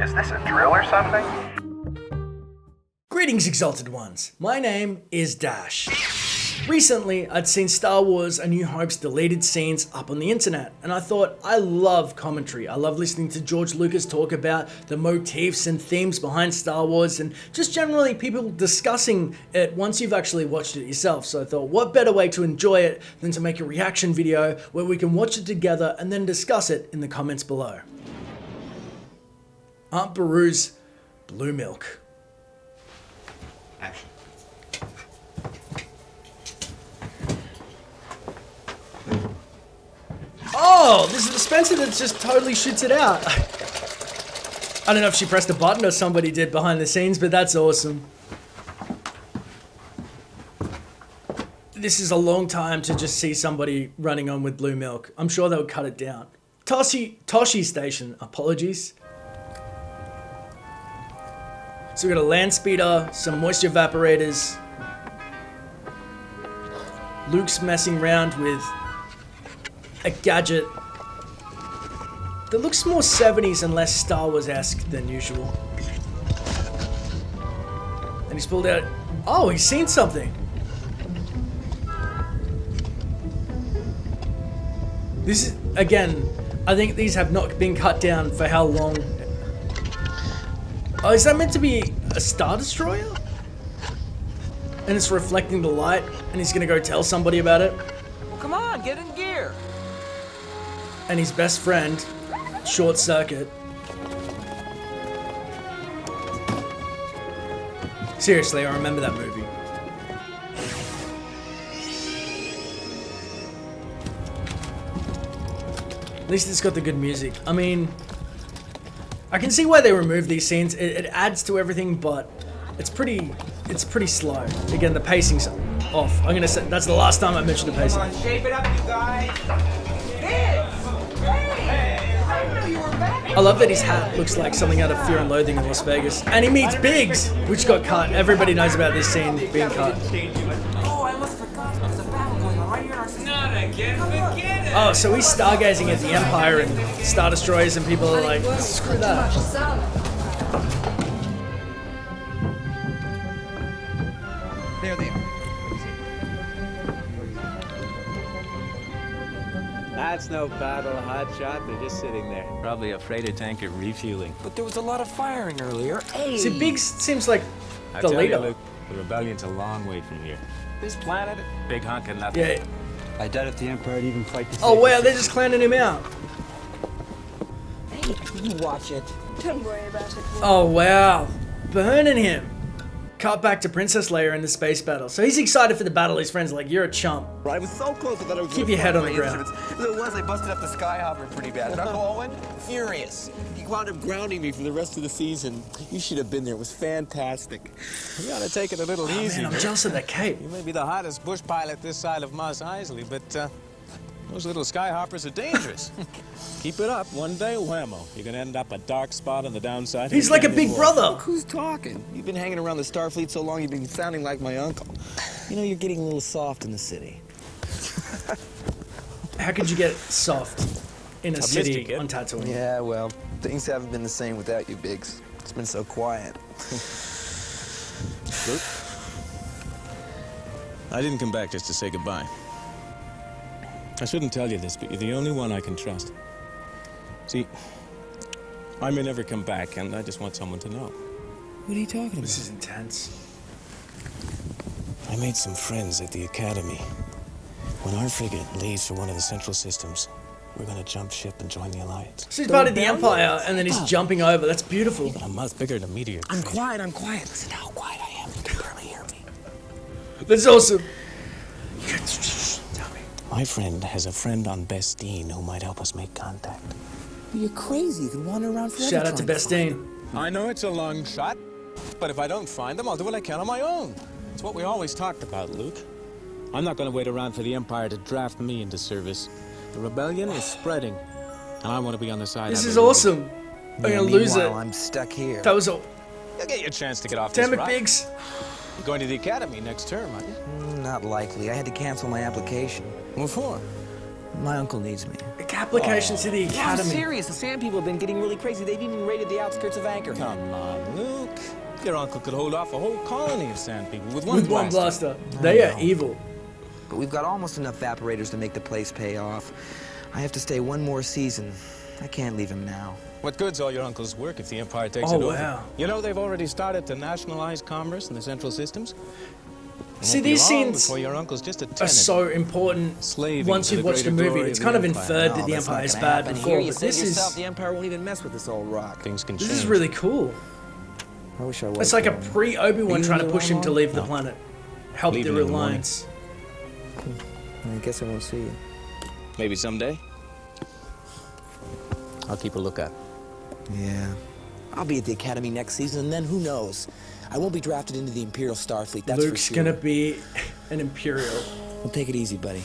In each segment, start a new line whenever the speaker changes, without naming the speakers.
Is this a drill or something?
Greetings, Exalted Ones. My name is Dash. Recently, I'd seen Star Wars A New Hope's deleted scenes up on the internet, and I thought, I love commentary. I love listening to George Lucas talk about the motifs and themes behind Star Wars, and just generally people discussing it once you've actually watched it yourself. So I thought, what better way to enjoy it than to make a reaction video where we can watch it together and then discuss it in the comments below. Aunt Beru's Blue Milk.
Action.
Oh, this is the Spencer that just totally shoots it out. I don't know if she pressed a button or somebody did behind the scenes, but that's awesome. This is a long time to just see somebody running on with blue milk. I'm sure they'll cut it down. Toshi Station, apologies. So we got a land speeder, some moisture evaporators. Luke's messing around with a gadget that looks more 70s and less Star Wars-esque than usual. And he's pulled out... Oh, he's seen something. This is, again, I think these have not been cut down for how long. Oh, is that meant to be a Star Destroyer? And it's reflecting the light, and he's gonna go tell somebody about it?
Well, come on, get in gear.
And his best friend, Short Circuit. Seriously, I remember that movie. At least it's got the good music. I mean, I can see why they removed these scenes. It adds to everything, but it's pretty slow. Again, the pacing's off. I'm gonna say that's the last time I mentioned the pacing.
Come on, shape it up, you guys.
I love that his hat looks like something out of Fear and Loathing in Las Vegas. And he meets Biggs, which got cut. Everybody knows about this scene being cut.
Oh, I almost forgot. There's a battle going on right here in our city. Not again, forget it.
Oh, so he's stargazing at the Empire and Star Destroyers, and people are like, screw that.
There they are.
That's no battle, hotshot. They're just sitting there. Probably a freighter tanker refueling.
But there was a lot of firing earlier. Hey.
See, Biggs seems like
I
the
tell
leader.
you, Luke, the rebellion's a long way from here. This planet, big hunk of nothing.
Yeah.
I doubt if the Empire'd even fight to
Oh
save
wow,
us.
they're just clowning him out.
Hey, you watch it.
Don't worry about it.
Oh wow, burning him. Cut back to Princess Leia in the space battle. So he's excited for the battle. His friends are like, you're a chump.
I was so close I thought I was
Keep
gonna
your head
find
on the
my
ground.
instruments. As it was, I busted up the Skyhopper pretty bad. And Uncle Owen, furious. He wound up grounding me for the rest of the season. You should have been there. It was fantastic.
You gotta take it a little
Oh,
easy.
man, I'm jealous of that cape.
You may be the hottest bush pilot this side of Mos Eisley, but those little skyhoppers are dangerous. Keep it up. One day, whammo, you're gonna end up a dark spot on the downside. of
He's
the
like a
Kennedy
big
War.
brother.
Who's talking? You've been hanging around the Starfleet so long, you've been sounding like my uncle. You know, you're getting a little soft in the city.
How could you get soft in a
missed
city
you, kid.
on Tatooine?
Yeah, well, things haven't been the same without you, Biggs. It's been so quiet.
Luke? I didn't come back just to say goodbye. I shouldn't tell you this, but you're the only one I can trust. See, I may never come back, and I just want someone to know.
What are you talking about?
This is intense.
I made some friends at the Academy. When our frigate leaves for one of the central systems, we're gonna jump ship and join the Alliance.
So he's part of the Empire, and then he's jumping over. That's beautiful.
But a month bigger than a meteor.
I'm quiet. Listen how quiet I am. You can barely hear me.
That's awesome.
Tell me. My friend has a friend on Bestine who might help us make contact.
You're crazy. You can wander around forever.
Shout out to
trying find
Bestine.
I know it's a long shot, but if I don't find them, I'll do what I can on my own. It's what we always talked about, Luke. I'm not going to wait around for the Empire to draft me into service. The rebellion is spreading, and I want to be on the side.
This
of
is
it.
awesome. I'm gonna lose it.
Meanwhile, I'm stuck here.
That was all.
You'll get your chance to get off
Damn
this
it,
rock.
Biggs.
You're going to the academy next term, aren't you?
Not likely. I had to cancel my application.
What for?
My uncle needs me.
Academy. application to the
I'm
academy.
serious. The Sand People have been getting really crazy. They've even raided the outskirts of Anchor.
Come on, Luke. Your uncle could hold off a whole colony of sand people with one
With one blaster. They are evil.
But we've got almost enough evaporators to make the place pay off. I have to stay one more season. I can't leave him now.
What good's all your uncle's work if the Empire takes
Oh,
it over?
wow.
You know they've already started to nationalize commerce in the Central Systems. It
See,
won't be
these
long
scenes
before your uncle's just a
are
tenant.
so important
Slaving
once
to
you've
the
watched the
greater
movie.
glory
It's
of
kind
the
of
Empire.
inferred that
No,
the
that's
Empire
not
is
gonna
bad
happen.
before,
Here, you
but
said
this
yourself,
is
the Empire won't even mess with this old rock.
Things can
this
change.
is really cool.
I wish I was.
It's like a
there.
pre-Obi-Wan
Are you
trying to
here
push him to
long?
leave the
No.
planet. Help
Leaving
the
in the morning.
Alliance.
I guess I won't see you.
Maybe someday. I'll keep a lookout.
Yeah. I'll be at the Academy next season, and then who knows? I won't be drafted into the Imperial Starfleet, that's
Luke's
for sure.
gonna be an Imperial.
Well, take it easy, buddy.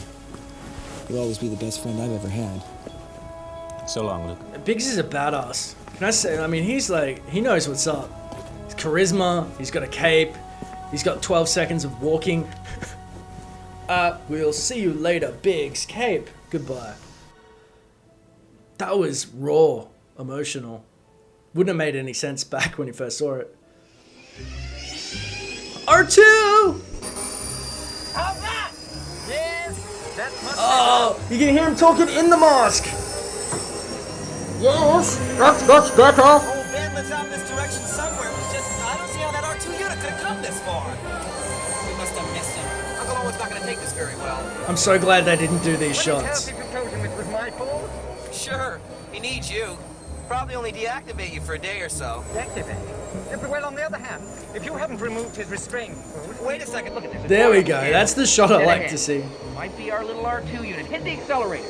You'll always be the best friend I've ever had.
So long, Luke.
Biggs is a badass. Can I say, I mean, he's like, he knows what's up. He's charisma, he's got a cape, he's got 12 seconds of walking. We'll see you later, Biggs. Cape. Goodbye. That was raw, emotional. Wouldn't have made any sense back when you first saw it. R2! Oh, you can hear him talking in the mask. Yes, that's much better.
Old Ben lives out in this direction somewhere. It's just, I don't see how that R2 unit could have come this far. We must have missed him. Uncle Owen's not going to take this very well.
I'm so glad they didn't do these shots.
you told him it was my fault? Sure. He needs you. Probably only deactivate you for a day or so.
Deactivate? Well, on the other hand, if you haven't removed his restraint...
Wait a second, look at this.
There we go. That's the shot I like to see.
Might be our little R2 unit. Hit the accelerator.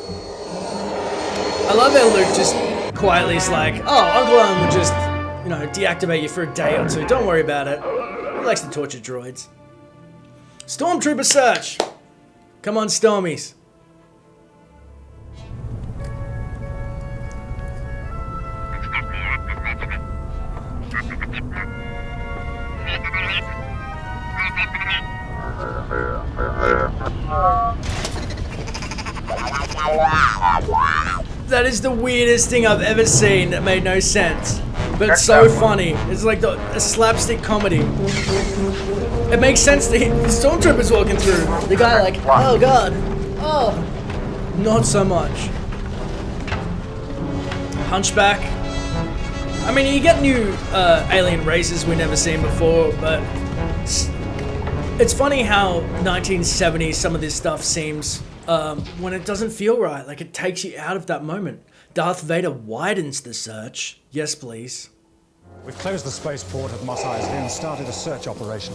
I love how Luke just quietly is like, oh, Uncle Owen will just, you know, deactivate you for a day or two. Don't worry about it. He likes to torture droids. Stormtrooper search. Come on, Stormies. That is the weirdest thing I've ever seen that made no sense. But it's so funny. It's like a slapstick comedy. It makes sense that the stormtrooper's walking through. The guy like, oh god. Oh. Not so much. Hunchback. I mean, you get new alien races we've never seen before, but it's funny how 1970s some of this stuff seems when it doesn't feel right. Like it takes you out of that moment. Darth Vader widens the search. Yes, please.
We've closed the spaceport at Mos Eisley and started a search operation.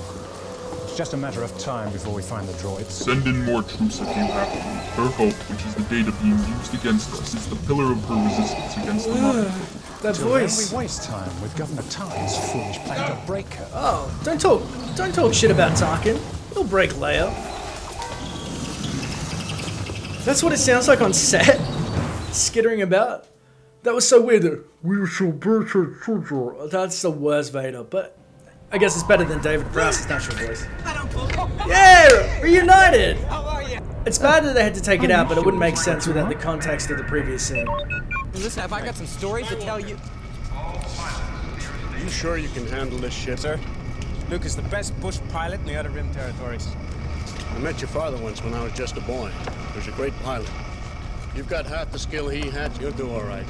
It's just a matter of time before we find the droids.
Send in more troops if you have to. Her hope, which is the data being used against us, is the pillar of her resistance against the Mark.
That
Till then,
voice.
we waste time with Governor Tarkin's foolish plan to break her.
Oh, don't talk shit about Tarkin. He'll break Leia. That's what it sounds like on set. Skittering about. That was so weird. We shall break her children. That's the worst Vader, but I guess it's better than David Prowse's natural voice. Yeah, reunited.
How are you?
It's bad that they had to take it out, but it wouldn't make sense without the context of the previous scene.
Listen, have I got some stories to tell you?
You sure you can handle this shit, sir?
Luke is the best bush pilot in the Outer Rim territories.
I met your father once when I was just a boy. He was a great pilot. You've got half the skill he had, you'll do all right.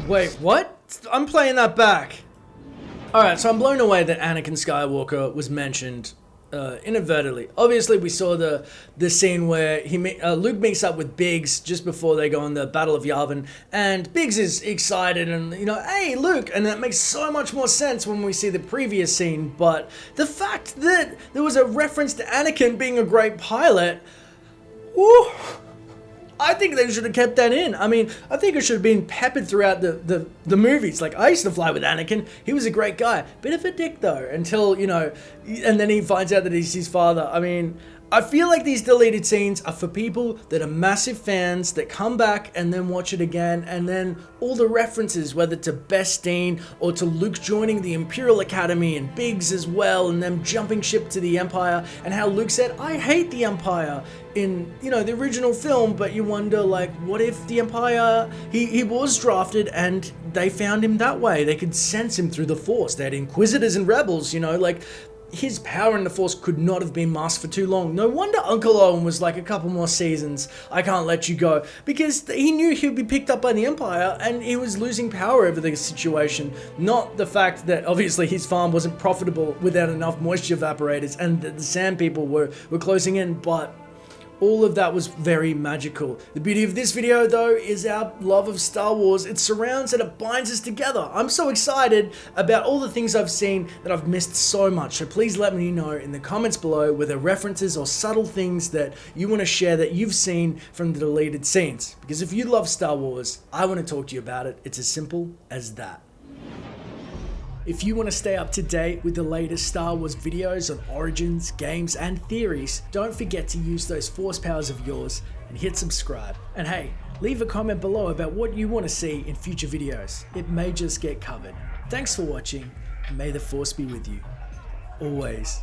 Wait, what? I'm playing that back. Alright, so I'm blown away that Anakin Skywalker was mentioned inadvertently. Obviously, we saw the scene where Luke meets up with Biggs just before they go on the Battle of Yavin, and Biggs is excited and, you know, hey, Luke, and that makes so much more sense when we see the previous scene, but the fact that there was a reference to Anakin being a great pilot, woo, I think they should have kept that in. I mean, I think it should have been peppered throughout the movies. Like, I used to fly with Anakin. He was a great guy. Bit of a dick, though, until, you know, and then he finds out that he's his father. I mean, I feel like these deleted scenes are for people that are massive fans that come back and then watch it again, and then all the references, whether to Bestine or to Luke joining the Imperial Academy and Biggs as well, and them jumping ship to the Empire, and how Luke said, I hate the Empire in, you know, the original film, but you wonder, like, what if the Empire, he was drafted and they found him that way? They could sense him through the Force. They had Inquisitors and Rebels, you know, like, his power in the Force could not have been masked for too long. No wonder Uncle Owen was like, a couple more seasons, I can't let you go. Because he knew he'd be picked up by the Empire and he was losing power over the situation. Not the fact that obviously his farm wasn't profitable without enough moisture evaporators and that the Sand People were closing in, but all of that was very magical. The beauty of this video though is our love of Star Wars. It surrounds and it binds us together. I'm so excited about all the things I've seen that I've missed so much. So please let me know in the comments below whether references or subtle things that you want to share that you've seen from the deleted scenes. Because if you love Star Wars, I want to talk to you about it. It's as simple as that. If you want to stay up to date with the latest Star Wars videos on origins, games, and theories, don't forget to use those Force powers of yours and hit subscribe. And hey, leave a comment below about what you want to see in future videos. It may just get covered. Thanks for watching, and may the Force be with you. Always.